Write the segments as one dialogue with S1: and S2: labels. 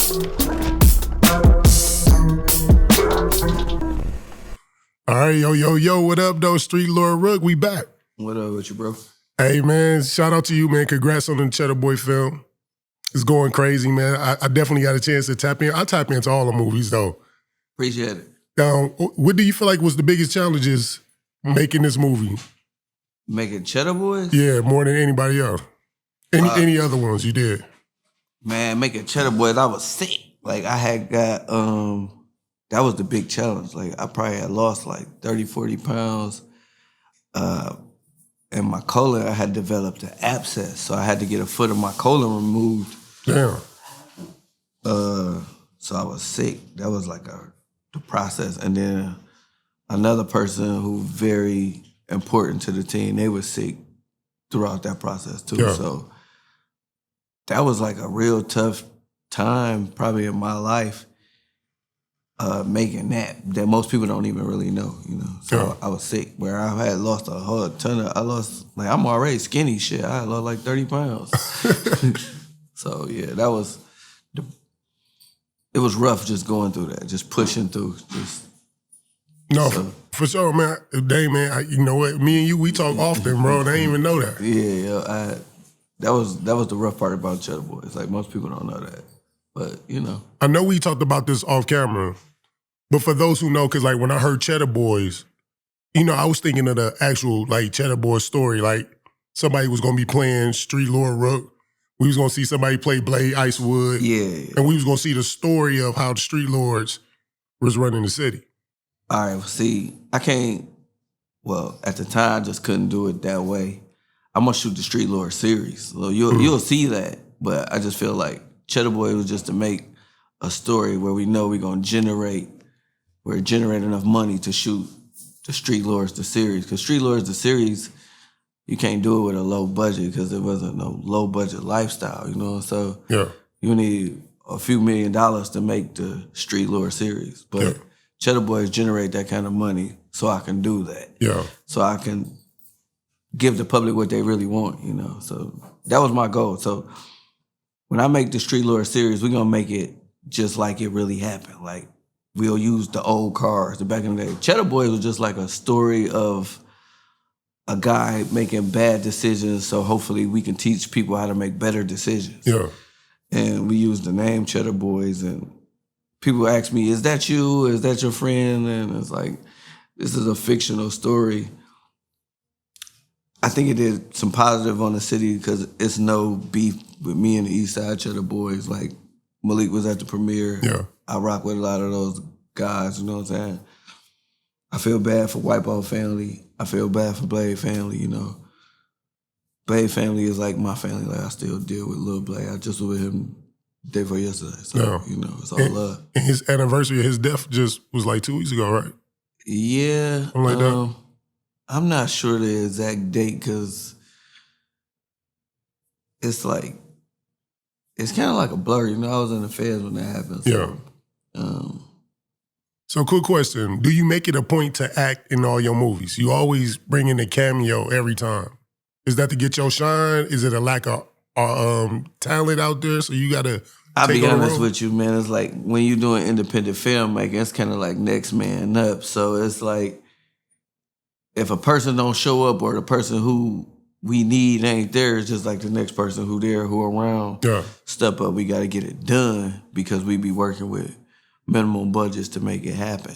S1: All right, yo, what up, though? Streetlord Rook, we back.
S2: What up with you, bro?
S1: Hey, man, shout out to you, man. Congrats on the Cheddar Boy film. It's going crazy, man. I definitely got a chance to tap in. I tap into all the movies, though.
S2: Appreciate it.
S1: What do you feel like was the biggest challenges making this movie?
S2: Making Cheddar Boys?
S1: Yeah, more than anybody else. Any other ones you did?
S2: Man, making Cheddar Boys, I was sick. Like, I had got, that was the big challenge. Like, I probably had lost like 30, 40 pounds. And my colon, I had developed an abscess. So I had to get a foot of my colon removed.
S1: Damn.
S2: So I was sick. That was like the process. And then another person who very important to the team, they were sick throughout that process too.
S1: Yeah.
S2: So that was like a real tough time probably in my life, making that most people don't even really know, you know. So
S1: Yeah.
S2: I was sick where I had lost a whole ton of, I'm already skinny shit. I had lost like 30 pounds. So yeah, that was, it was rough just going through that, just pushing through.
S1: For sure, man. Dang, man, you know what? Me and you, we talk often, bro, and I didn't even know that.
S2: Yeah, that was the rough part about Cheddar Boys. Like, most people don't know that. But, you know.
S1: I know we talked about this off camera, but for those who know, because like when I heard Cheddar Boys, you know, I was thinking of the actual like Cheddar Boys story. Like somebody was gonna be playing Streetlord Rook. We was gonna see somebody play Blade Icewood.
S2: Yeah.
S1: And we was gonna see the story of how the Street Lords was running the city.
S2: All right, well, see, at the time, I just couldn't do it that way. I'm gonna shoot the Streetlord series. So you'll see that, but I just feel like Cheddar Boy was just to make a story where we know we're generate enough money to shoot the Streetlords the series. Because Streetlords the series, you can't do it with a low budget because there wasn't no low budget lifestyle, you know? So
S1: yeah,
S2: you need a few $1 million to make the Streetlord series. But
S1: yeah.
S2: Cheddar Boys generate that kind of money so I can do that.
S1: Yeah.
S2: So I can give the public what they really want, you know? So that was my goal. So when I make the Streetlord series, we're gonna make it just like it really happened. Like, we'll use the old cars, the back in the day. Cheddar Boys was just like a story of a guy making bad decisions, so hopefully we can teach people how to make better decisions.
S1: Yeah.
S2: And we use the name Cheddar Boys, and people ask me, is that you? Is that your friend? And it's like, this is a fictional story. I think it did some positive on the city because it's no beef with me and the East Side Cheddar Boys. Like, Malik was at the premiere.
S1: Yeah.
S2: I rock with a lot of those guys, you know what I'm saying? I feel bad for Wipeout family. I feel bad for Blade family, you know. Blade family is like my family. Like, I still deal with Lil Blade. I just was with him day before yesterday. So,
S1: yeah.
S2: You know, it's all love.
S1: And his anniversary of his death just was like 2 weeks ago, right?
S2: Yeah.
S1: Something like that.
S2: I'm not sure the exact date because it's like, it's kind of like a blur. You know, I was in the feds when that happened. So,
S1: yeah. So, quick question. Do you make it a point to act in all your movies? You always bring in a cameo every time. Is that to get your shine? Is it a lack of talent out there? So you got to
S2: I'll be honest with you, man. It's like when you're doing independent filmmaking, it's kind of like next man up. So it's like if a person don't show up or the person who we need ain't there, it's just like the next person who there, who around.
S1: Yeah. Step
S2: up. We got to get it done because we be working with minimum budgets to make it happen.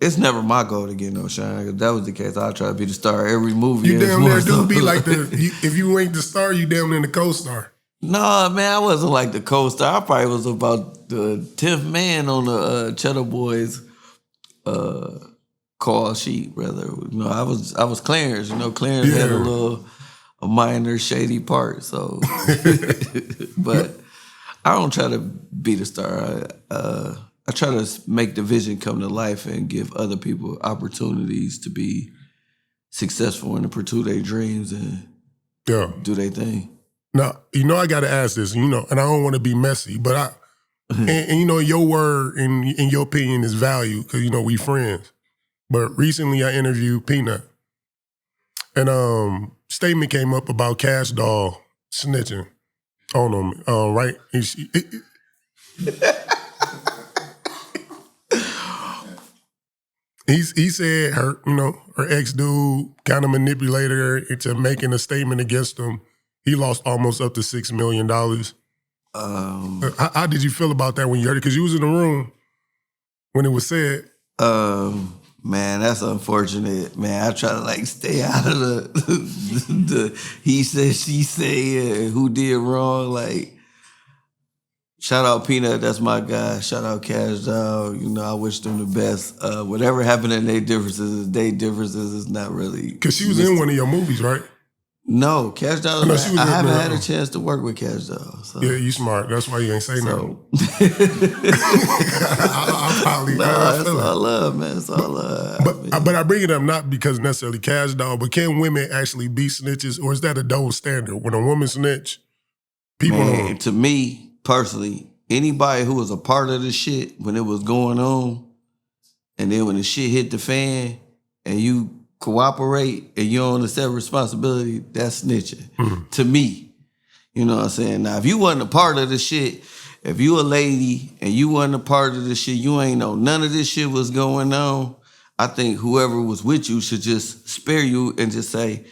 S2: It's never my goal to get no shine. If that was the case, I'd try to be the star every movie.
S1: You damn near do be like if you ain't the star, you damn near the co-star.
S2: No, man, I wasn't like the co-star. I probably was about the 10th man on the Cheddar Boys call sheet, rather. You know, I was Clarence. You know, Clarence had a minor shady part. So, but I don't try to be the star. I try to make the vision come to life and give other people opportunities to be successful and to pursue their dreams and do their thing.
S1: Now, you know, I got to ask this, you know, and I don't want to be messy, but and you know, your word and your opinion is valued because, you know, we friends. But recently I interviewed Peanut and statement came up about Cash Doll snitching on him, right? He said her ex-dude kind of manipulated her into making a statement against him. He lost almost up to $6 million. How did you feel about that when you heard it? Because you was in the room when it was said.
S2: Man, that's unfortunate. Man, I try to like stay out of the he said, she said, who did wrong. Like, shout out Peanut, that's my guy. Shout out Cash Doll. You know, I wish them the best. Whatever happened in their differences is not really.
S1: Because she was in one of your movies, right?
S2: No, Cash Doll.
S1: No,
S2: I haven't had a chance to work with Cash Doll. So.
S1: Yeah, you smart. That's why you ain't say nothing. I probably.
S2: That's all love, man. It's all love.
S1: But I bring it up not because necessarily Cash Doll, but can women actually be snitches, or is that a double standard? When a woman snitch, people don't.
S2: To me personally, anybody who was a part of the shit when it was going on, and then when the shit hit the fan, and you cooperate and you don't accept responsibility, that's snitching. To me. You know what I'm saying? Now, if you wasn't a part of the shit, if you a lady and you wasn't a part of the shit, you ain't know none of this shit was going on, I think whoever was with you should just spare you and just say,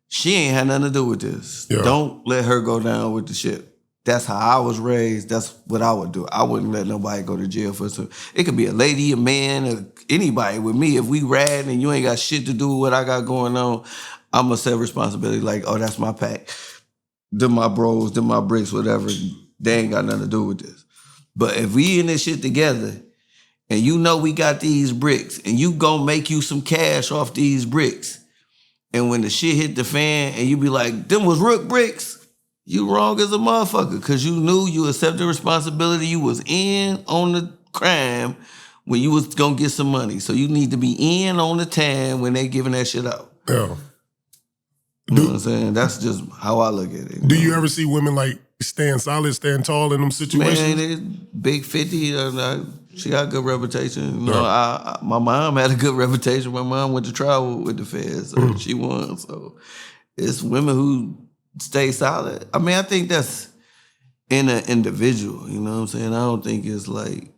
S2: she ain't had nothing to do with this. Yeah. Don't let her go down with the shit. That's how I was raised. That's what I would do. I wouldn't let nobody go to jail for something. It could be a lady, a man, or anybody with me. If we rad and you ain't got shit to do with what I got going on, I'm going to set responsibility like, oh, that's my pack. Them my bros, them my bricks, whatever. They ain't got nothing to do with this. But if we in this shit together and you know we got these bricks and you gonna make you some cash off these bricks, and when the shit hit the fan and you be like, them was Rook bricks, you wrong as a motherfucker, because you knew you accepted responsibility. You was in on the crime when you was gonna get some money. So you need to be in on the time when they giving that shit out.
S1: Yeah.
S2: You know what I'm saying? That's just how I look at it.
S1: Do you ever see women like stand solid, stand tall in them situations?
S2: Man, big 50, she got a good reputation. You know, my mom had a good reputation. My mom went to trial with the feds, so she won. So it's women who stay solid. I mean, I think that's in an individual, you know what I'm saying? I don't think it's like,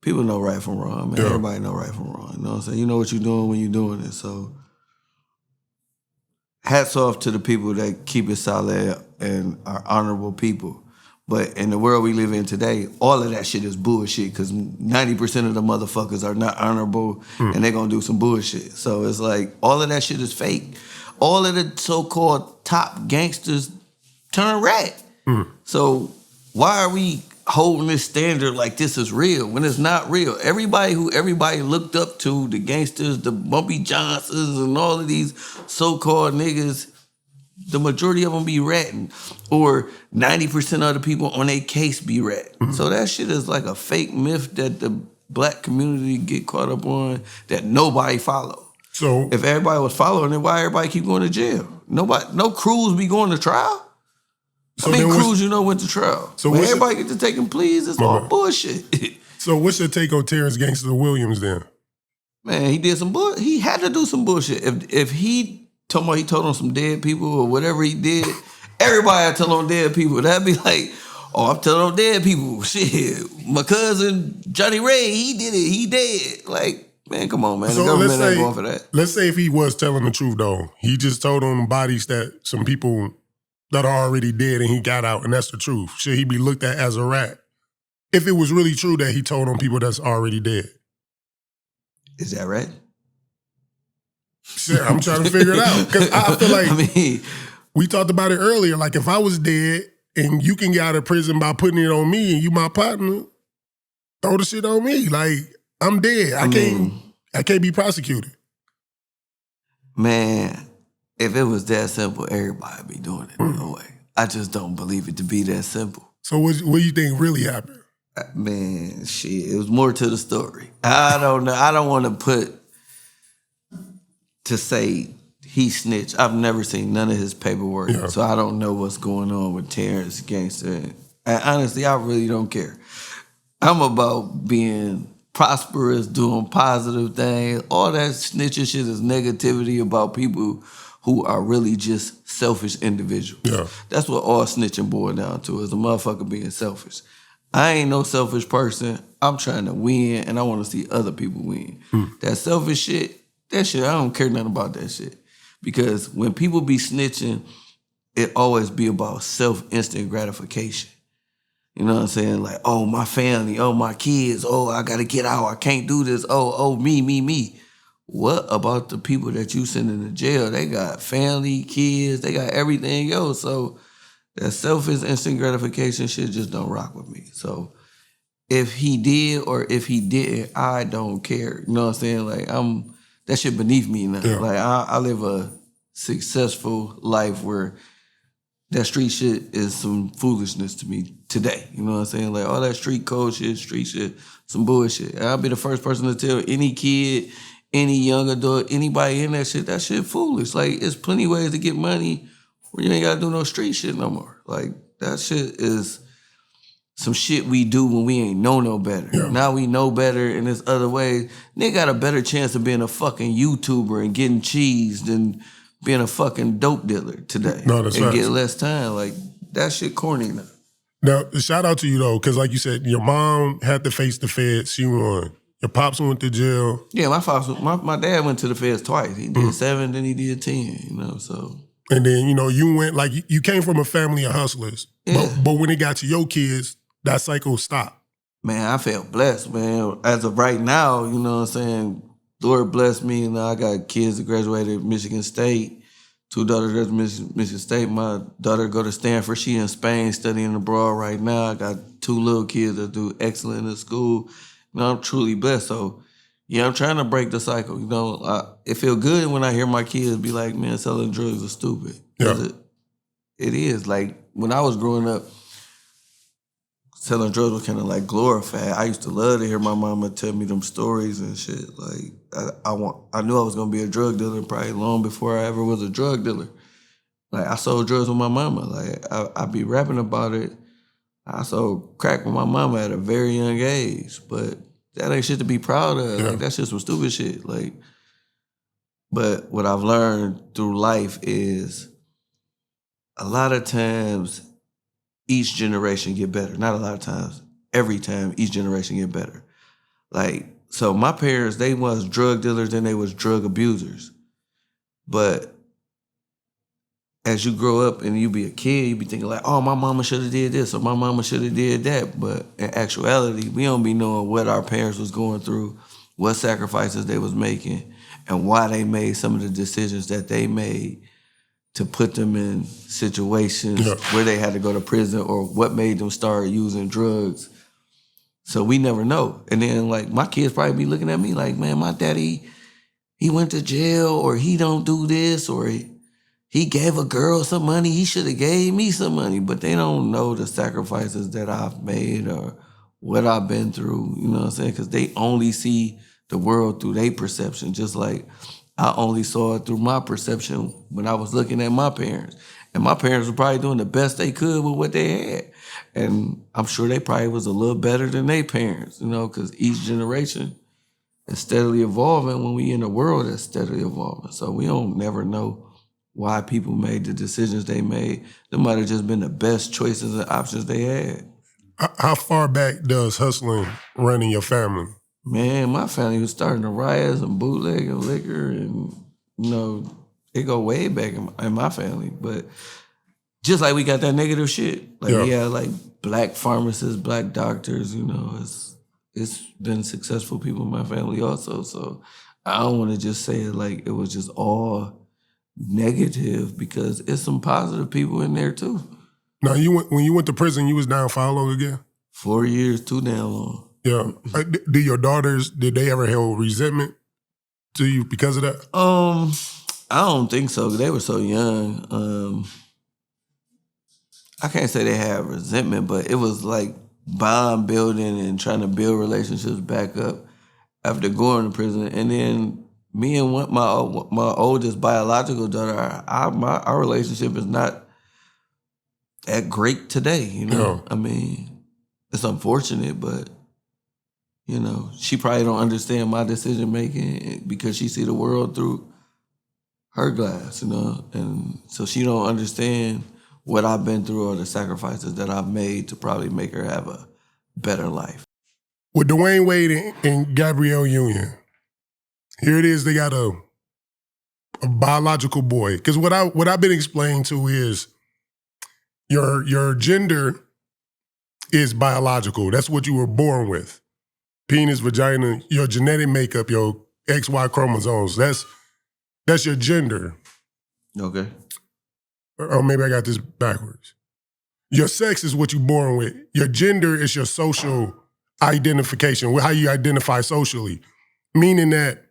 S2: people know right from wrong, man. Yeah. Everybody know right from wrong, you know what I'm saying? You know what you're doing when you're doing it, so hats off to the people that keep it solid and are honorable people. But in the world we live in today, all of that shit is bullshit because 90% of the motherfuckers are not honorable and they're going to do some bullshit. So it's like, all of that shit is fake. All of the so-called top gangsters turn rat. So why are we holding this standard like this is real when it's not real? Everybody who everybody looked up to, the gangsters, the Bumpy Johnsons and all of these so-called niggas, the majority of them be ratting, or 90% of the people on their case be ratting. So that shit is like a fake myth that the black community get caught up on that nobody follow. So if everybody was following it, why everybody keep going to jail? No crews be going to trial. So I mean, crews went to trial. So when everybody get to taking pleas, it's all bullshit.
S1: So what's your take on Terrence Gangster Williams then?
S2: Man, he did some bullshit. He had to do some bullshit. If he told on some dead people or whatever he did, everybody had to tell on dead people. That'd be like, oh, I'm telling on dead people. Shit, my cousin Johnny Ray, he did it. He dead. Like, man, come on, man. So the government ain't going for that.
S1: Let's say if he was telling the truth, though. He just told on bodies that some people that are already dead and he got out, and that's the truth. Should he be looked at as a rat? If it was really true that he told on people that's already dead.
S2: Is that right?
S1: Shit, I'm trying to figure it out. Because I feel like we talked about it earlier. Like, if I was dead and you can get out of prison by putting it on me and you my partner, throw the shit on me. Like, I'm dead. I can't be prosecuted.
S2: Man, if it was that simple, everybody be doing it in a way. I just don't believe it to be that simple.
S1: So what do you think really happened?
S2: Man, shit, it was more to the story. I don't know. I don't want to say he snitched. I've never seen none of his paperwork, so I don't know what's going on with Terrence Gangster. And honestly, I really don't care. I'm about being prosperous, doing positive things. All that snitching shit is negativity about people who are really just selfish individuals. Yeah. That's what all snitching boils down to, is a motherfucker being selfish. I ain't no selfish person. I'm trying to win, and I want to see other people win. That selfish shit, I don't care nothing about that shit. Because when people be snitching, it always be about instant gratification. You know what I'm saying? Like, oh, my family, oh, my kids, oh, I got to get out, I can't do this, oh, me. What about the people that you sending to jail? They got family, kids, they got everything else. So that selfish instant gratification shit just don't rock with me. So if he did or if he didn't, I don't care. You know what I'm saying? Like, that shit beneath me now. Yeah. Like, I live a successful life where that street shit is some foolishness to me today. You know what I'm saying? Like, all that street code shit, street shit, some bullshit. And I'll be the first person to tell any kid, any young adult, anybody in that shit foolish. Like, there's plenty ways to get money where you ain't gotta do no street shit no more. Like, that shit is some shit we do when we ain't know no better. Yeah. Now we know better in this other way. They got a better chance of being a fucking YouTuber and getting cheese than being a fucking dope dealer today. No, that's right. And get less time. Like, that shit corny now.
S1: Now, shout out to you, though, because like you said, your mom had to face the feds. She won. Your pops went to jail.
S2: Yeah, my dad went to the feds twice. He did 7, then he did 10, you know, so.
S1: And then, you know, you went, like, you came from a family of hustlers. Yeah. But when it got to your kids, that cycle stopped.
S2: Man, I felt blessed, man. As of right now, you know what I'm saying, Lord bless me. And I got kids that graduated Michigan State. 2 daughters graduated Michigan State. My daughter go to Stanford. She in Spain studying abroad right now. I got 2 little kids that do excellent in school. You know, I'm truly blessed. So, yeah, I'm trying to break the cycle. You know, it feel good when I hear my kids be like, man, selling drugs is stupid. Yeah. It is. Like, when I was growing up, selling drugs was kind of like glorified. I used to love to hear my mama tell me them stories and shit. Like, I knew I was gonna be a drug dealer probably long before I ever was a drug dealer. Like, I sold drugs with my mama. Like, I be rapping about it. I sold crack with my mama at a very young age, but that ain't shit to be proud of. Yeah. Like, that's just some stupid shit. Like, but what I've learned through life is a lot of times each generation get better. Not a lot of times. Every time, each generation get better. Like, so my parents, they was drug dealers, then they was drug abusers. But as you grow up and you be a kid, you be thinking like, oh, my mama should have did this or my mama should have did that. But in actuality, we don't be knowing what our parents was going through, what sacrifices they was making, and why they made some of the decisions that they made to put them in situations where they had to go to prison or what made them start using drugs. So we never know. And then, like, my kids probably be looking at me like, man, my daddy, he went to jail, or he don't do this, or he gave a girl some money, he should have gave me some money. But they don't know the sacrifices that I've made or what I've been through, you know what I'm saying? Because they only see the world through their perception, just like I only saw it through my perception when I was looking at my parents. And my parents were probably doing the best they could with what they had. And I'm sure they probably was a little better than their parents, you know, because each generation is steadily evolving when we in a world that's steadily evolving. So we don't never know why people made the decisions they made. They might have just been the best choices and options they had.
S1: How far back does hustling run in your family?
S2: Man, my family was starting to riots and bootleg and liquor, and, you know, it go way back in my family. But just like we got that negative shit, like we had like black pharmacists, black doctors, you know, it's been successful people in my family also. So I don't want to just say it like it was just all negative, because it's some positive people in there too.
S1: Now, when you went to prison, you was down for how long again?
S2: 4 years, too damn long.
S1: Yeah. Do your daughters, did they ever hold resentment to you because of that?
S2: I don't think so. They were so young. I can't say they had resentment, but it was like bond building and trying to build relationships back up after going to prison. And then me and my oldest biological daughter, our relationship is not that great today, you know? Yeah. I mean, it's unfortunate, but, you know, she probably don't understand my decision-making because she see the world through her glass, you know? And so she don't understand what I've been through or the sacrifices that I've made to probably make her have a better life.
S1: With Dwayne Wade and Gabrielle Union, here it is. They got a biological boy. Because what I've been explained to is your gender is biological. That's what you were born with. Penis, vagina, your genetic makeup, your XY chromosomes. That's your gender.
S2: Okay.
S1: Or maybe I got this backwards. Your sex is what you're born with. Your gender is your social identification, how you identify socially. Meaning that,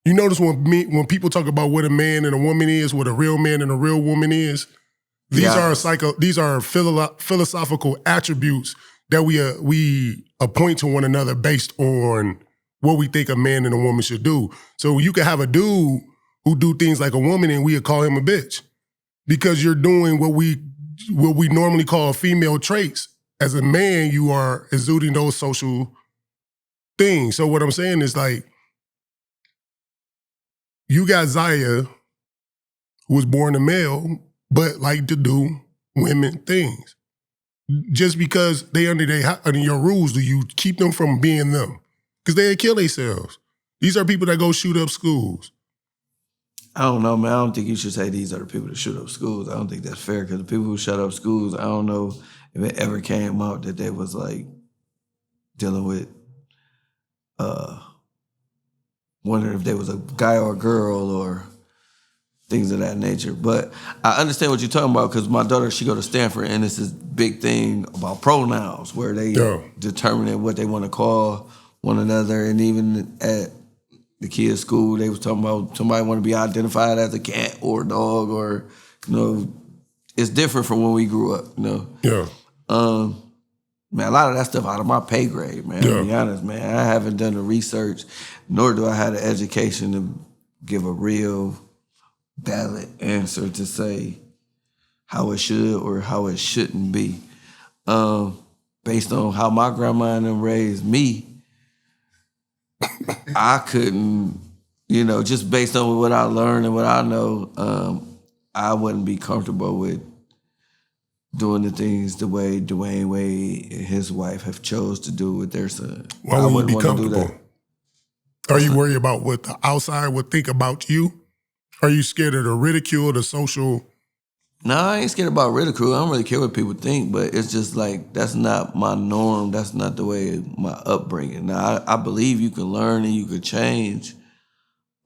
S1: you notice when people talk about what a man and a woman is, what a real man and a real woman is, these are philosophical attributes that we appoint to one another based on what we think a man and a woman should do. So you could have a dude who do things like a woman and we'd call him a bitch because you're doing what we normally call female traits. As a man, you are exuding those social things. So what I'm saying is like, you got Zaya, who was born a male, but like to do women things. Just because they under your rules, do you keep them from being them? Because they'll kill themselves. These are people that go shoot up schools.
S2: I don't know, man. I don't think you should say these are the people that shoot up schools. I don't think that's fair because the people who shut up schools, I don't know if it ever came out that they was like dealing with, wondering if there was a guy or a girl or things of that nature. But I understand what you're talking about because my daughter, she go to Stanford and it's this big thing about pronouns where they determine what they want to call one another. And even at the kids' school, they was talking about somebody want to be identified as a cat or a dog or, it's different from when we grew up,
S1: Yeah.
S2: Man, a lot of that stuff out of my pay grade, man. To be honest, man. I haven't done the research, nor do I have the education to give a real valid answer to say how it should or how it shouldn't be. Based on how my grandma and them raised me, I couldn't, just based on what I learned and what I know, I wouldn't be comfortable with doing the things the way Dwayne Wade and his wife have chose to do with their son.
S1: Why wouldn't you be comfortable? Are you worried about what the outside would think about you? Are you scared of the ridicule, the social?
S2: No, I ain't scared about ridicule. I don't really care what people think, but it's just like, that's not my norm. That's not the way my upbringing. Now, I believe you can learn and you can change,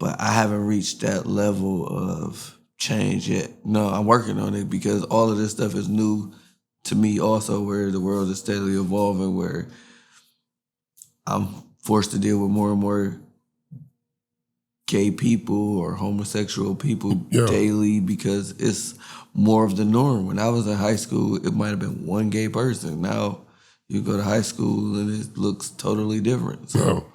S2: but I haven't reached that level of change yet. No, I'm working on it because all of this stuff is new to me also, where the world is steadily evolving, where I'm forced to deal with more and more gay people or homosexual people daily because it's more of the norm. When I was in high school, it might have been one gay person. Now you go to high school and it looks totally different. So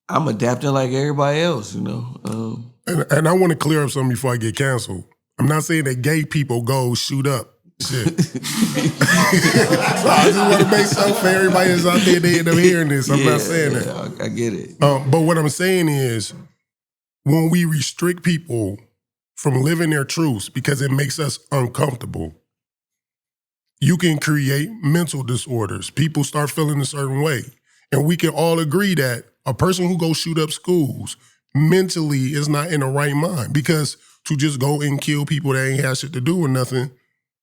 S2: I'm adapting like everybody else,
S1: And I want to clear up something before I get canceled. I'm not saying that gay people go shoot up shit. So I just want to make sure for everybody that's out there, they end up hearing this. I'm not saying that.
S2: I get it.
S1: But what I'm saying is, when we restrict people from living their truths because it makes us uncomfortable, you can create mental disorders. People start feeling a certain way. And we can all agree that a person who goes shoot up schools mentally is not in the right mind, because to just go and kill people that ain't had shit to do with nothing,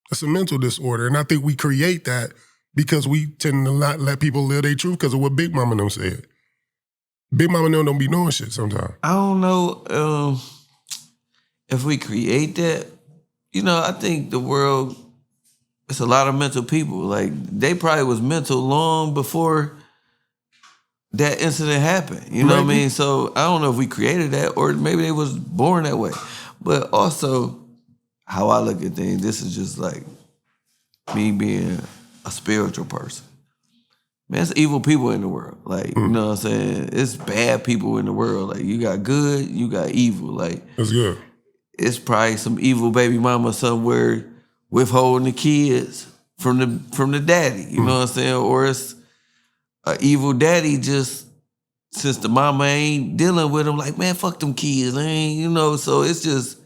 S1: that's a mental disorder. And I think we create that because we tend to not let people live their truth because of what Big Mama them said. Big Mama them don't be knowing shit sometimes.
S2: I don't know if we create that. I think the world, it's a lot of mental people. Like, they probably was mental long before that incident happened. You know what I mean? So I don't know if we created that or maybe they was born that way. But also, how I look at things, this is just like me being a spiritual person. Man, it's evil people in the world. Like, you know what I'm saying? It's bad people in the world. Like, you got good, you got evil. Like,
S1: that's good.
S2: It's probably some evil baby mama somewhere withholding the kids from the daddy. You know what I'm saying? Or it's an evil daddy just, since the mama ain't dealing with him, like, man, fuck them kids. So it's just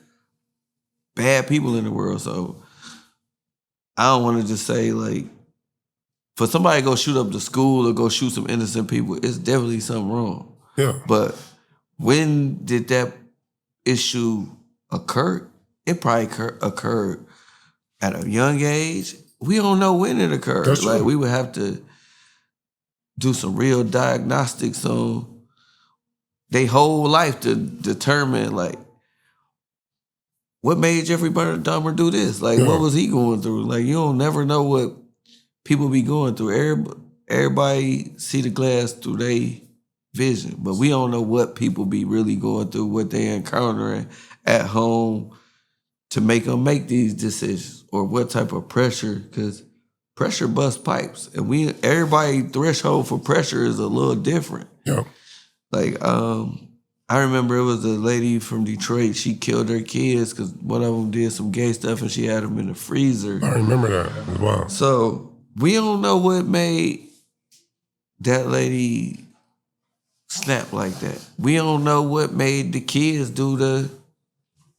S2: bad people in the world. So I don't want to just say, like, for somebody to go shoot up the school or go shoot some innocent people, it's definitely something wrong.
S1: Yeah.
S2: But when did that issue occur? It probably occurred at a young age. We don't know when it occurred.
S1: That's
S2: like
S1: true.
S2: we would have to do some real diagnostics on their whole life to determine like what made Jeffrey Dahmer do this? Like what was he going through? Like you don't never know what people be going through. Everybody see the glass through their vision, but we don't know what people be really going through, what they encountering at home to make them make these decisions, or what type of pressure, because pressure busts pipes, and everybody threshold for pressure is a little different.
S1: Yeah.
S2: Like I remember it was a lady from Detroit. She killed her kids because one of them did some gay stuff, and she had them in the freezer.
S1: I remember that as well.
S2: So we don't know what made that lady snap like that. We don't know what made the kids do the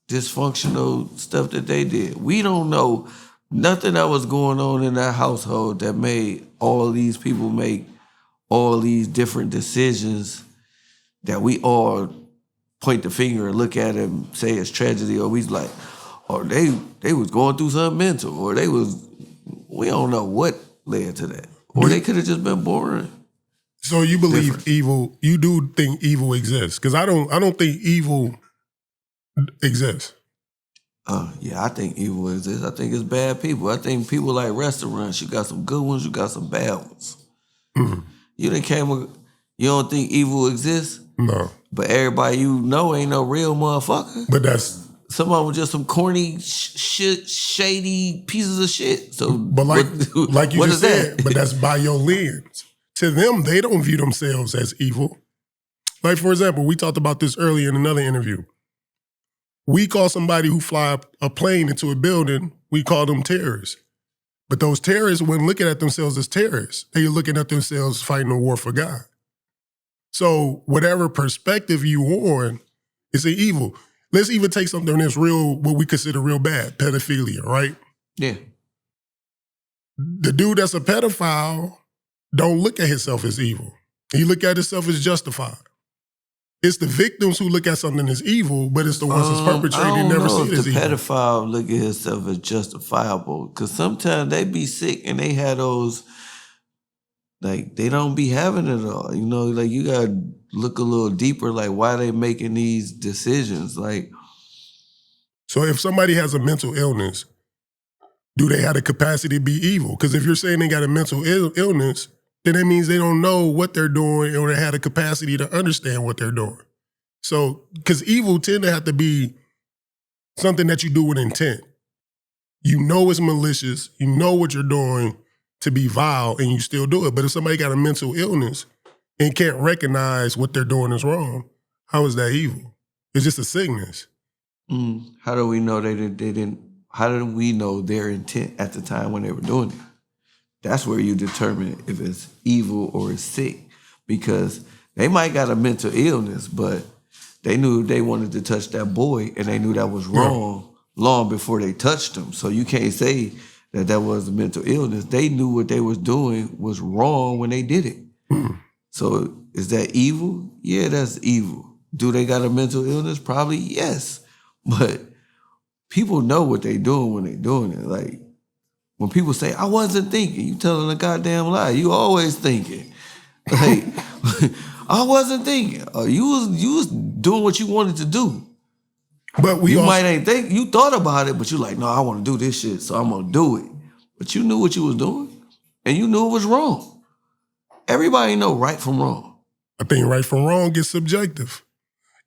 S2: dysfunctional stuff that they did. We don't know nothing that was going on in that household that made all these people make all these different decisions that we all point the finger and look at it and say it's tragedy, or we like, or they was going through something mental, or we don't know what led to that. Or they could have just been boring.
S1: So you believe evil, you do think evil exists? Because I don't think evil exists.
S2: Yeah, I think evil exists. I think it's bad people. I think people like restaurants. You got some good ones, you got some bad ones.
S1: Mm-hmm.
S2: You don't think evil exists?
S1: No.
S2: But everybody you know ain't no real motherfucker.
S1: But that's...
S2: Some of them just some corny, shady pieces of shit. So,
S1: but like you just said,
S2: that?
S1: But that's by your lens. To them, they don't view themselves as evil. Like, for example, we talked about this earlier in another interview. We call somebody who fly a plane into a building, we call them terrorists. But those terrorists weren't looking at themselves as terrorists. They were looking at themselves fighting a war for God. So whatever perspective you on, it's an evil. Let's even take something that's real, what we consider real bad, pedophilia, right?
S2: Yeah.
S1: The dude that's a pedophile don't look at himself as evil. He look at himself as justified. It's the victims who look at something as evil, but it's the ones that's perpetrating never see it as evil.
S2: The pedophile look at himself as justifiable, because sometimes they be sick and they have those, like, they don't be having it all. You know, like, you got to look a little deeper, like, why they making these decisions? Like,
S1: so if somebody has a mental illness, do they have the capacity to be evil? Because if you're saying they got a mental illness, then that means they don't know what they're doing, or they have the capacity to understand what they're doing. So, because evil tend to have to be something that you do with intent. You know it's malicious, you know what you're doing to be vile, and you still do it. But if somebody got a mental illness and can't recognize what they're doing is wrong, how is that evil? It's just a sickness.
S2: How do we know they didn't? How do we know their intent at the time when they were doing it? That's where you determine if it's evil or it's sick, because they might got a mental illness, but they knew they wanted to touch that boy, and they knew that was wrong long before they touched him. So you can't say that was a mental illness. They knew what they was doing was wrong when they did it. So is that evil? Yeah, that's evil. Do they got a mental illness? Probably yes. But people know what they doing when they doing it. Like, when people say, I wasn't thinking, you telling a goddamn lie. You always thinking. Like, I wasn't thinking. You was doing what you wanted to do.
S1: But
S2: you might ain't think, you thought about it, but you like, no, I want to do this shit, so I'm going to do it. But you knew what you was doing, and you knew it was wrong. Everybody know right from wrong.
S1: I think right from wrong gets subjective.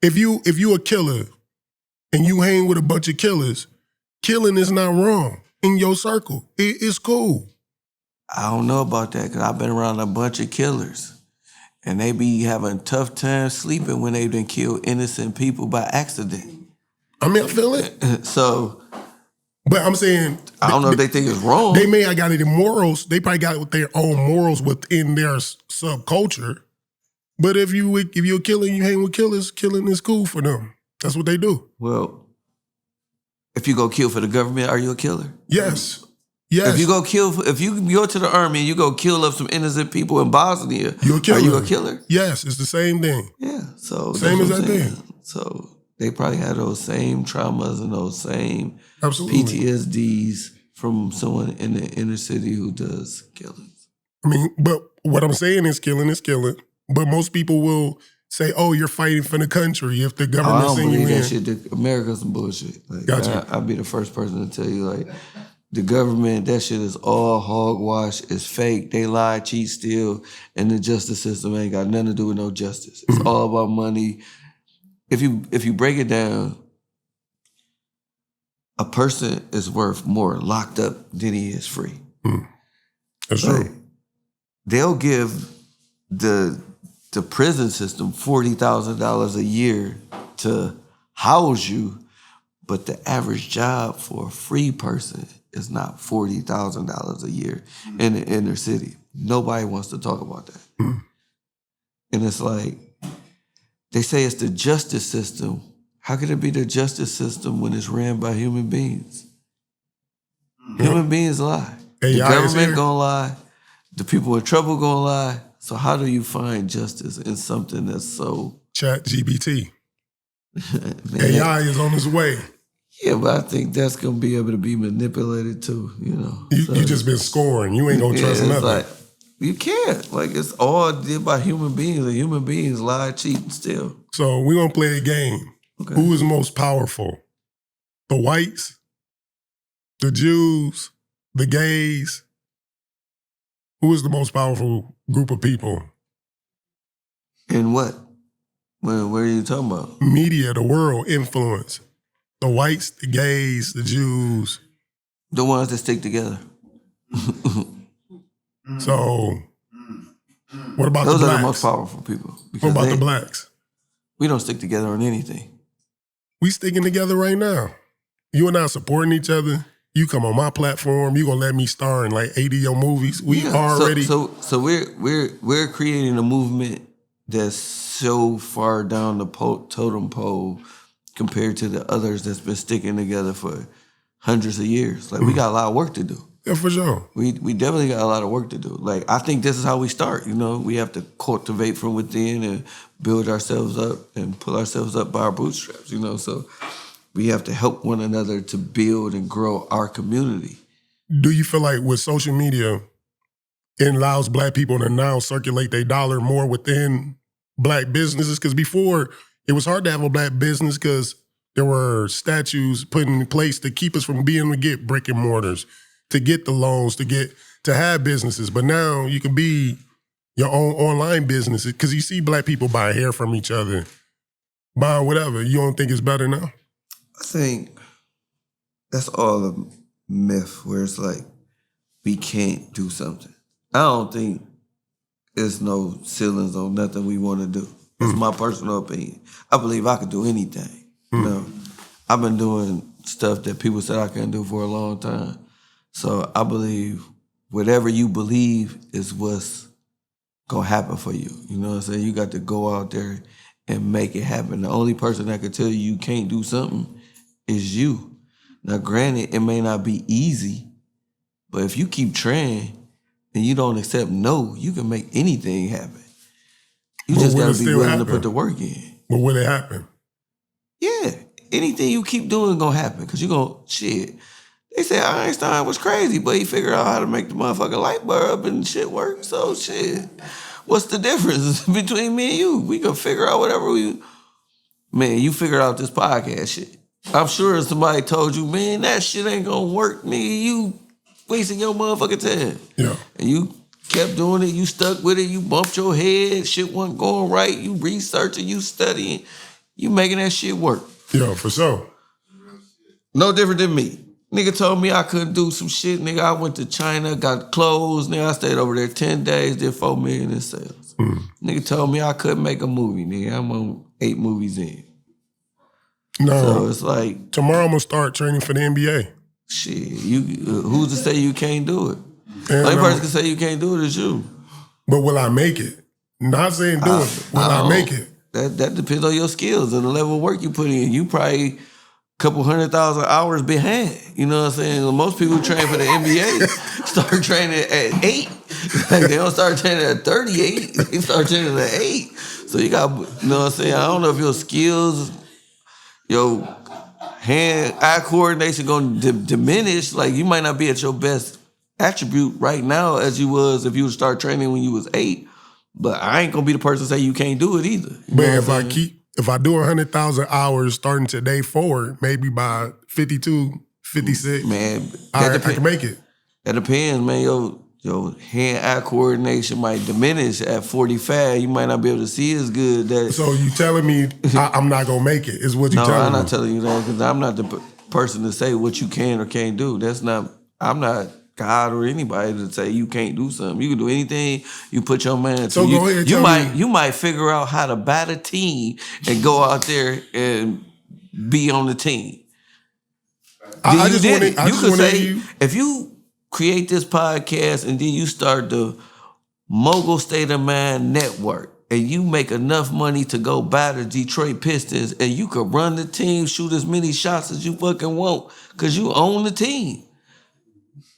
S1: If you a killer and you hang with a bunch of killers, killing is not wrong. In your circle, it's cool.
S2: I don't know about that, because I've been around a bunch of killers, and they be having tough time sleeping when they done killed innocent people by accident.
S1: I mean, I feel it.
S2: So,
S1: but I'm saying,
S2: I don't know if they think it's wrong.
S1: They may have got it in morals. They probably got it with their own morals within their subculture. But if you're a killer and you hang with killers, killing is cool for them. That's what they do.
S2: Well, if you go kill for the government, are you a killer?
S1: Yes. Yes.
S2: If you go to the army and you go kill up some innocent people in Bosnia,
S1: You're a killer.
S2: Are you a killer?
S1: Yes, it's the same thing.
S2: Yeah. So
S1: same as that thing.
S2: So they probably had those same traumas and those same
S1: Absolutely.
S2: PTSDs from someone in the inner city who does killings.
S1: I mean, but what I'm saying is killing is killing. But most people will say, "Oh, you're fighting for the country." If the government's
S2: I don't
S1: in you
S2: believe
S1: in,
S2: that shit. America's some bullshit. Like,
S1: gotcha.
S2: I'll be the first person to tell you, like, the government, that shit is all hogwash. It's fake. They lie, cheat, steal, and the justice system ain't got nothing to do with no justice. It's all about money. If you break it down, a person is worth more locked up than he is free.
S1: That's
S2: like,
S1: true.
S2: They'll give the prison system $40,000 a year to house you, but the average job for a free person is not $40,000 a year in the inner city. Nobody wants to talk about that. And it's like, they say it's the justice system. How could it be the justice system when it's ran by human beings? Human beings lie. The government gonna lie. The people in trouble gonna lie. So how do you find justice in something that's so...
S1: ChatGPT. AI is on its way.
S2: Yeah, but I think that's gonna be able to be manipulated too, you know.
S1: You just been scoring. You ain't gonna trust nothing.
S2: Like, you can't. Like, it's all did by human beings, and human beings lie, cheat, and steal.
S1: So we're gonna play a game. Okay. Who is most powerful? The whites, the Jews, the gays? Who is the most powerful group of people?
S2: In what? What are you talking about?
S1: Media, the world, influence. The whites, the gays, the Jews.
S2: The ones that stick together.
S1: So, what about
S2: those
S1: the blacks?
S2: Those are the most powerful people.
S1: What about the blacks?
S2: We don't stick together on anything.
S1: We sticking together right now. You and I supporting each other. You come on my platform. You gonna let me star in like 80 of your movies. We already.
S2: So we're creating a movement that's so far down the totem pole compared to the others that's been sticking together for hundreds of years. Like, we got a lot of work to do.
S1: Yeah, for sure.
S2: We definitely got a lot of work to do. Like, I think this is how we start, you know? We have to cultivate from within and build ourselves up and pull ourselves up by our bootstraps, you know? So we have to help one another to build and grow our community.
S1: Do you feel like with social media, it allows black people to now circulate their dollar more within black businesses? Because before, it was hard to have a black business because there were statues put in place to keep us from being able to get brick and mortars, to get the loans, to have businesses. But now you can be your own online business because you see black people buy hair from each other, buying whatever. You don't think it's better now?
S2: I think that's all a myth where it's like, we can't do something. I don't think there's no ceilings on nothing we want to do. That's my personal opinion. I believe I could do anything. You know, I've been doing stuff that people said I couldn't do for a long time. So I believe whatever you believe is what's gonna happen for you. You know what I'm saying? You got to go out there and make it happen. The only person that can tell you can't do something is you. Now, granted, it may not be easy, but if you keep trying and you don't accept no, you can make anything happen. You just gotta be willing to put the work in.
S1: But will it happen?
S2: Yeah. Anything you keep doing gonna happen, because you're gonna, shit. They say Einstein was crazy, but he figured out how to make the motherfucking light bulb and shit work. So shit, what's the difference between me and you? We can figure out whatever we... Man, you figured out this podcast shit. I'm sure somebody told you, man, that shit ain't gonna work, nigga. You wasting your motherfucking time.
S1: Yeah.
S2: And you kept doing it, you stuck with it, you bumped your head, shit wasn't going right, you researching, you studying, you making that shit work.
S1: Yeah, for sure.
S2: No different than me. Nigga told me I couldn't do some shit, nigga. I went to China, got clothes, nigga. I stayed over there 10 days, did $4 million in sales. Nigga told me I couldn't make a movie, nigga. I'm on 8 movies in.
S1: No.
S2: So it's like...
S1: Tomorrow I'm going to start training for the NBA.
S2: Shit, who's to say you can't do it? The only person can say you can't do it is you.
S1: But will I make it? Not saying do it. Will I make it?
S2: That depends on your skills and the level of work you put in. You probably couple 100,000 hours behind. You know what I'm saying? Most people train for the NBA start training at 8. Like they don't start training at 38. They start training at 8. So you got, you know what I'm saying? I don't know if your skills, your hand-eye coordination going to diminish. Like you might not be at your best attribute right now as you was if you would start training when you was 8. But I ain't going to be the person to say you can't do it either.
S1: But if I do 100,000 hours starting today forward, maybe by 52, 56,
S2: man,
S1: I can make it.
S2: That depends, man. Your hand-eye coordination might diminish at 45. You might not be able to see as good.
S1: So you telling me I'm not going to make it is what you telling me?
S2: No, I'm not telling you that because I'm not the person to say what you can or can't do. I'm not God or anybody to say you can't do something. You can do anything you put your mind to.
S1: So go ahead,
S2: you might figure out how to bat a team and go out there and be on the team.
S1: I just want to
S2: say if you create this podcast and then you start the Mogul State of Mind Network and you make enough money to go buy the Detroit Pistons and you could run the team, shoot as many shots as you fucking want because you own the team.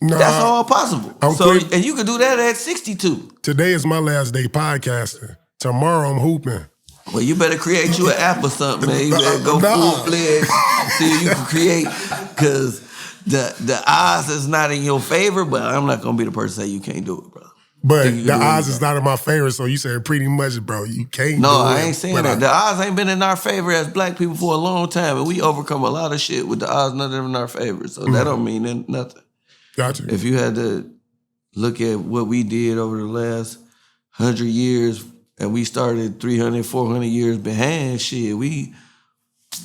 S2: Nah, that's all possible. And you can do that at 62.
S1: Today is my last day podcasting. Tomorrow I'm hooping.
S2: Well, you better create you an app or something, man. You better go full-fledged, see if you can create, because the odds is not in your favor, but I'm not going to be the person to say you can't do it, bro.
S1: But the odds is not in my favor, so you said pretty much, bro, you can't do it.
S2: No, I ain't saying that. The odds ain't been in our favor as black people for a long time, and we overcome a lot of shit with the odds not in our favor, so that don't mean nothing.
S1: Gotcha.
S2: If you had to look at what we did over the last 100 years, and we started 300, 400 years behind, shit, we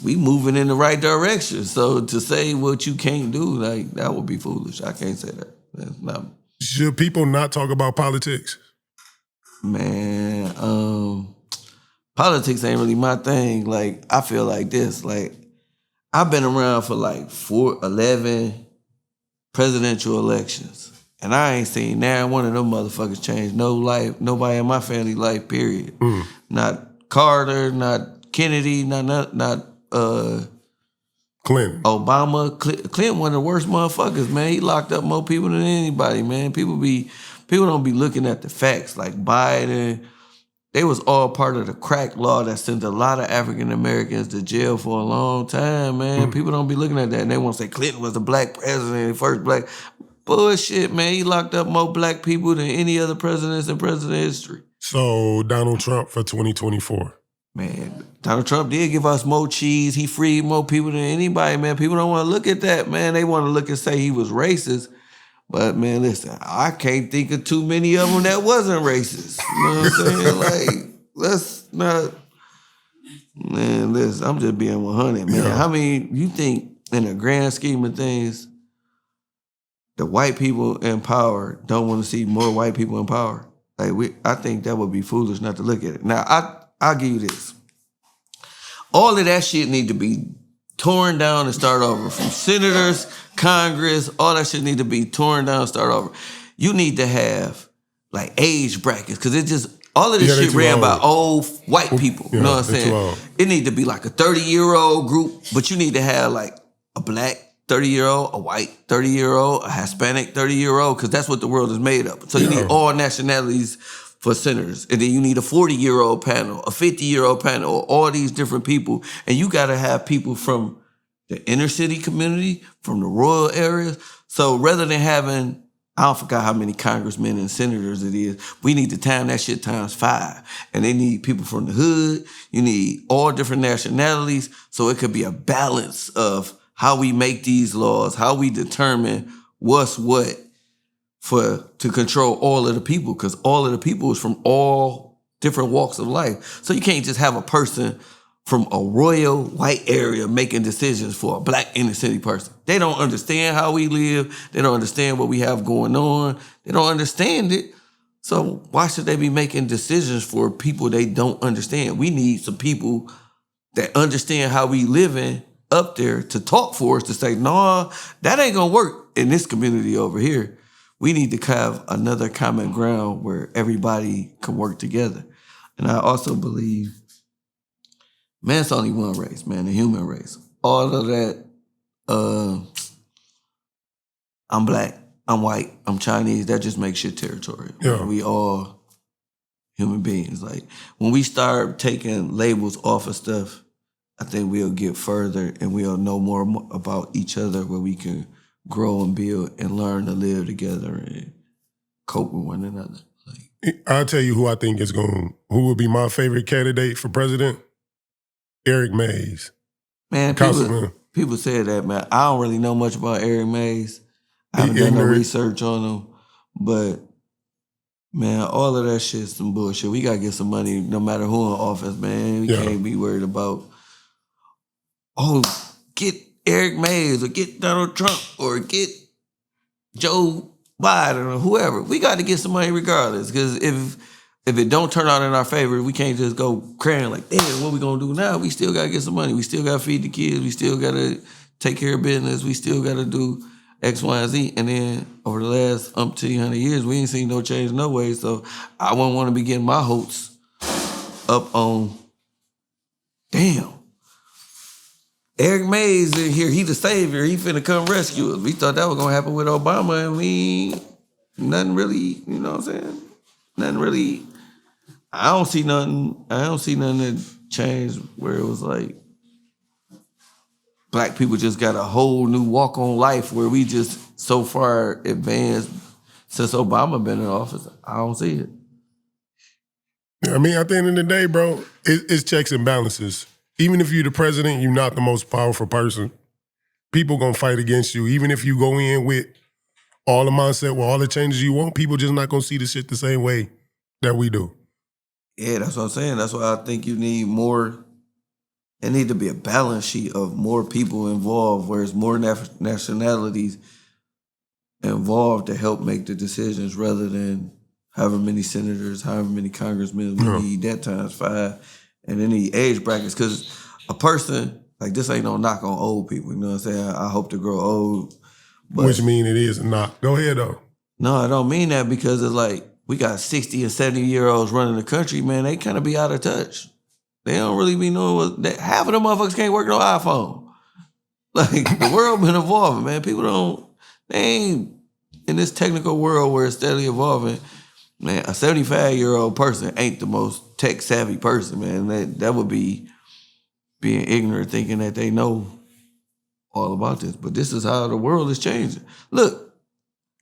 S2: moving in the right direction. So to say what you can't do, like, that would be foolish. I can't say that. That's not.
S1: Should people not talk about politics?
S2: Man, politics ain't really my thing. Like, I feel like this. Like, I've been around for like 11 presidential elections. And I ain't seen now one of them motherfuckers change nobody in my family life, period. Not Carter, not Kennedy, not
S1: Clinton.
S2: Obama. Clinton one of the worst motherfuckers, man. He locked up more people than anybody, man. People don't be looking at the facts. Like Biden, they was all part of the crack law that sent a lot of African Americans to jail for a long time, man. People don't be looking at that, and they want to say Clinton was the black president, the first black. Bullshit, man. He locked up more black people than any other presidents in president history.
S1: So Donald Trump for 2024.
S2: Man, Donald Trump did give us more cheese. He freed more people than anybody, man. People don't want to look at that, man. They want to look and say he was racist. But, man, listen, I can't think of too many of them that wasn't racist. You know what I'm saying? Like, let's not... Man, listen, I'm just being 100, man.
S1: Yeah.
S2: How many, you think, in the grand scheme of things, the white people in power don't want to see more white people in power? Like, I think that would be foolish not to look at it. Now, I'll give you this. All of that shit need to be torn down and start over. From senators, Congress, all that shit need to be torn down and start over. You need to have, like, age brackets, because it just, all of this shit ran by old white people. You know what I'm saying? It need to be like a 30-year-old group, but you need to have, like, a black 30-year-old, a white 30-year-old, a Hispanic 30-year-old, because that's what the world is made of. So you need all nationalities for senators. And then you need a 40-year-old panel, a 50-year-old panel, all these different people. And you got to have people from the inner city community, from the rural areas. So rather than having, I don't forget how many congressmen and senators it is, we need to time that shit times 5. And they need people from the hood. You need all different nationalities. So it could be a balance of how we make these laws, how we determine what's what to control all of the people, because all of the people is from all different walks of life. So you can't just have a person from a royal white area making decisions for a black inner city person. They don't understand how we live. They don't understand what we have going on. They don't understand it. So why should they be making decisions for people they don't understand? We need some people that understand how we living up there to talk for us, to say, nah, that ain't gonna work in this community over here. We need to have another common ground where everybody can work together. And I also believe, man, it's only one race, man, the human race. all of that, I'm black, I'm white, I'm Chinese, that just makes shit territorial.
S1: Yeah.
S2: We all human beings. Like, when we start taking labels off of stuff, I think we'll get further and we'll know more about each other, where we can grow and build and learn to live together and cope with one another. Like,
S1: I'll tell you who I think who would be my favorite candidate for president. Eric Mays.
S2: Man, people say that, man. I don't really know much about Eric Mays. I haven't done no research on him. But, man, all of that shit's some bullshit. We got to get some money no matter who in office, man. We can't be worried about, get Eric Mays or get Donald Trump or get Joe Biden or whoever. We got to get some money regardless, because if it don't turn out in our favor, we can't just go crying like, damn, what we gonna do now? We still gotta get some money. We still gotta feed the kids. We still gotta take care of business. We still gotta do X, Y, and Z. And then over the last 100 years, we ain't seen no change no way. So I wouldn't want to be getting my hopes up on, damn, Eric Mays in here, he the savior. He finna come rescue us. We thought that was gonna happen with Obama, and nothing really, you know what I'm saying? Nothing really. I don't see nothing that changed where it was like black people just got a whole new walk on life, where we just so far advanced since Obama been in office. I don't see it.
S1: I mean, at the end of the day, bro, it's checks and balances. Even if you're the president, you're not the most powerful person. People gonna fight against you. Even if you go in with all the mindset, with all the changes you want, people just not gonna see the shit the same way that we do.
S2: Yeah, that's what I'm saying. That's why I think you need more. It need to be a balance sheet of more people involved, where it's more nationalities involved to help make the decisions, rather than however many senators, however many congressmen we need, that times 5, and any age brackets. Because a person, like, this ain't no knock on old people, you know what I'm saying? I hope to grow old. But,
S1: which mean it is a knock. Go ahead, though.
S2: No, I don't mean that, because it's like, we got 60 and 70-year-olds running the country, man. They kind of be out of touch. They don't really be knowing half of them motherfuckers can't work no iPhone. Like, the world been evolving, man. People they ain't in this technical world where it's steadily evolving. Man, a 75-year-old person ain't the most tech-savvy person, man. That would be being ignorant, thinking that they know all about this. But this is how the world is changing. Look,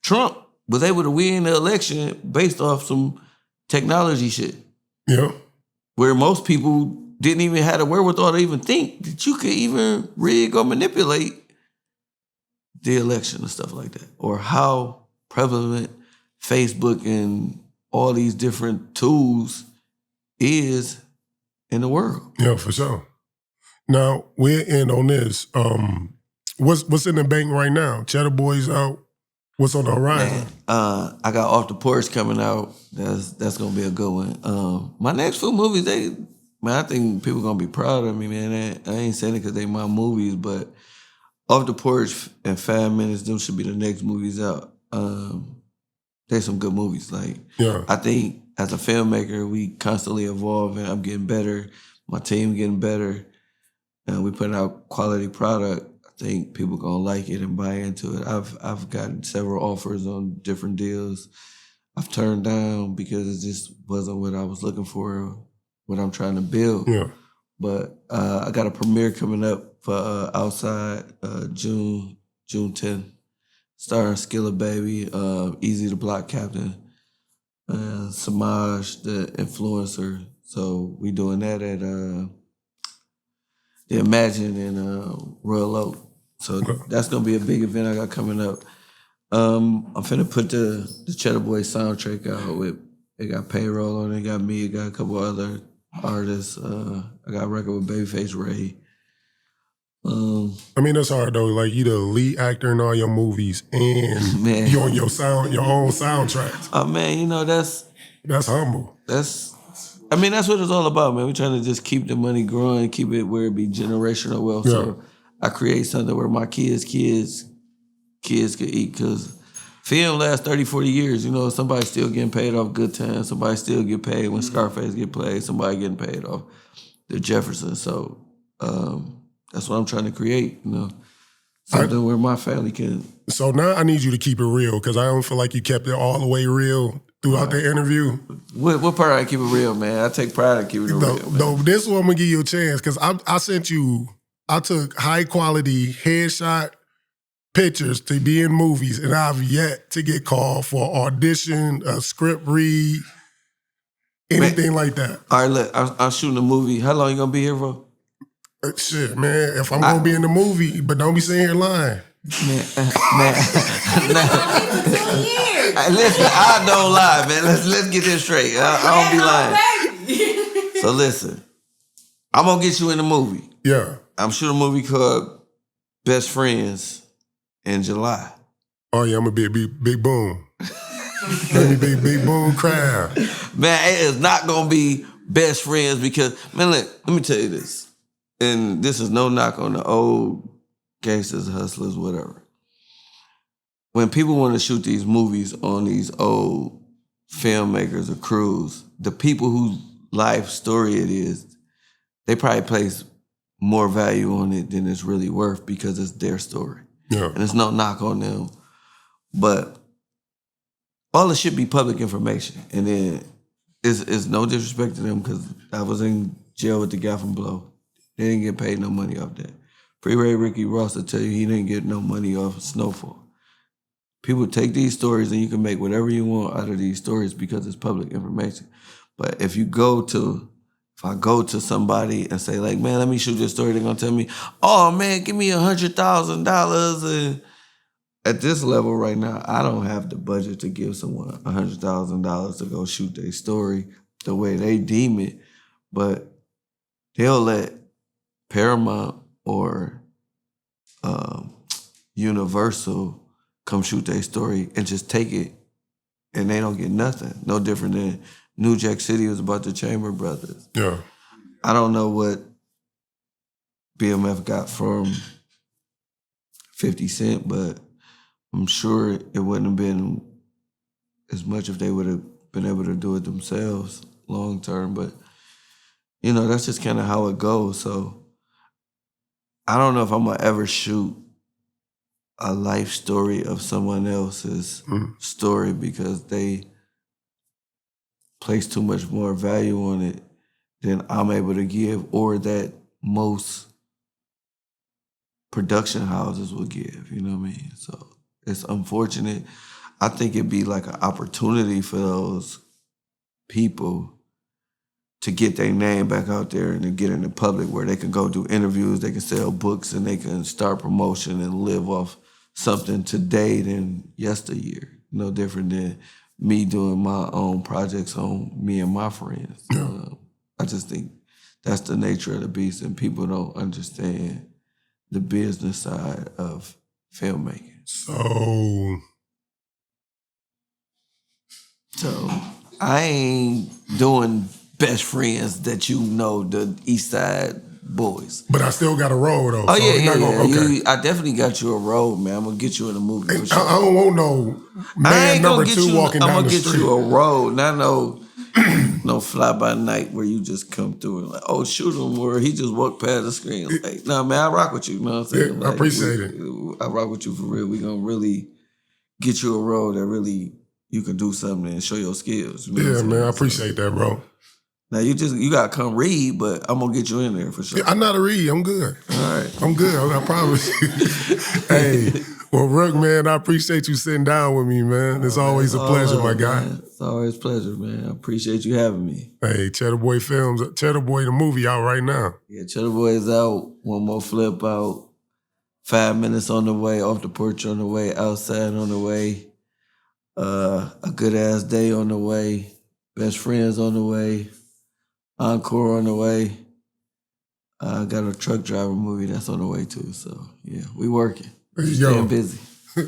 S2: Trump was able to win the election based off some technology shit.
S1: Yeah.
S2: Where most people didn't even have the wherewithal to even think that you could even rig or manipulate the election and stuff like that. Or how prevalent Facebook and all these different tools is in the world.
S1: Yeah, for sure. Now, we're in on this. What's in the bank right now? Cheddar Boy's out. What's on the horizon?
S2: Man, I got Off the Porch coming out. That's gonna be a good one. My next few movies, I think people gonna be proud of me, man. I ain't saying it because they my movies, but Off the Porch and 5 Minutes, them should be the next movies out. There's some good movies. Like, I think as a filmmaker, we constantly evolving. I'm getting better. My team getting better. And we putting out quality product. I think people gonna like it and buy into it. I've gotten several offers on different deals. I've turned down because it just wasn't what I was looking for, what I'm trying to build.
S1: Yeah.
S2: But I got a premiere coming up for Outside June 10th, starring Skilla Baby, Easy the Block Captain, Samaj the influencer. So we doing that at the Imagine in Royal Oak. So that's gonna be a big event I got coming up. I'm finna put the Cheddar Boy soundtrack out. It got Payroll on it, got me, it got a couple other artists. I got a record with Babyface Ray.
S1: I mean, that's hard though. Like, you the lead actor in all your movies, and you on your own soundtracks.
S2: Oh man, you know that's
S1: humble.
S2: That's what it's all about, man. We're trying to just keep the money growing, keep it where it be generational wealth. Yeah. So I create something where my kids could eat, because film lasts 30, 40 years. You know, somebody still getting paid off Good Times. Somebody still get paid when Scarface get played. Somebody getting paid off the Jefferson. So that's what I'm trying to create, you know. Something where my family can.
S1: So now I need you to keep it real because I don't feel like you kept it all the way real throughout the interview.
S2: What part I keep it real, man? I take pride in keeping it real, man.
S1: No, this one I'm going to give you a chance because I sent you, I took high quality headshot pictures to be in movies and I've yet to get called for audition, a script read, anything like that.
S2: All right, look, I'm shooting a movie. How long you going to be here for?
S1: Shit, man, if I'm going to be in the movie, but don't be sitting here lying.
S2: Man. Listen, I don't lie, man. Let's get this straight. I don't be lying. So listen, I'm going to get you in the movie.
S1: Yeah.
S2: I'm shooting a movie called Best Friends in July.
S1: Oh, yeah, I'm going to be a big boom. big boom crowd.
S2: Man, it is not going to be Best Friends because, man, let me tell you this. And this is no knock on the old gangsters, hustlers, whatever. When people want to shoot these movies on these old filmmakers or crews, the people whose life story it is, they probably place more value on it than it's really worth because it's their story.
S1: Yeah.
S2: And it's no knock on them. But all it should be public information. And then it's no disrespect to them because I was in jail with the guy from Blow. They didn't get paid no money off that. Pre-Ray Ricky Ross will tell you he didn't get no money off Snowfall. People take these stories and you can make whatever you want out of these stories because it's public information. But if I go to somebody and say like, man, let me shoot this story, they're gonna tell me, oh man, give me $100,000. And at this level right now, I don't have the budget to give someone $100,000 to go shoot their story the way they deem it. But they'll let Paramount or Universal come shoot their story and just take it and they don't get nothing. No different than New Jack City was about the Chamber Brothers.
S1: Yeah.
S2: I don't know what BMF got from 50 Cent, but I'm sure it wouldn't have been as much if they would have been able to do it themselves long term. But, you know, that's just kind of how it goes. So I don't know if I'm going to ever shoot a life story of someone else's story because they place too much more value on it than I'm able to give or that most production houses will give, you know what I mean? So it's unfortunate. I think it'd be like an opportunity for those people to get their name back out there and to get in the public where they can go do interviews, they can sell books, and they can start promotion and live off something today than yesteryear. No different than me doing my own projects on me and my friends. I just think that's the nature of the beast, and people don't understand the business side of filmmaking. So I ain't doing Best Friends that you know, the East Side Boys.
S1: But I still got a role though.
S2: Oh
S1: so
S2: yeah.
S1: Okay.
S2: I definitely got you a role, man. I'm gonna get you in a movie. For sure.
S1: I don't want no man number two walking down the street.
S2: I'm gonna get you a role, not no fly by night where you just come through and like, oh, shoot him, or he just walked past the screen. Like, nah, man, I rock with you. You know what I'm saying?
S1: Yeah,
S2: like,
S1: I appreciate it.
S2: I rock with you for real. We gonna really get you a role that really you can do something and show your skills. You know
S1: yeah, man, I appreciate that, bro.
S2: Now you gotta come read, but I'm gonna get you in there for sure.
S1: Yeah, I'm not a read. I'm good.
S2: All right,
S1: I'm good. I promise you. Hey, well, Rook, man, I appreciate you sitting down with me, man. It's always a pleasure, my guy.
S2: Man. It's always a pleasure, man. I appreciate you having me.
S1: Hey, Cheddar Boy Films, Cheddar Boy the movie out right now.
S2: Yeah, Cheddar Boy is out. One more flip out. 5 minutes on the way. Off the porch on the way. Outside on the way. A good ass day on the way. Best Friends on the way. Encore on the way. I got a truck driver movie that's on the way too. So yeah, we working.
S1: There you go.
S2: Staying busy.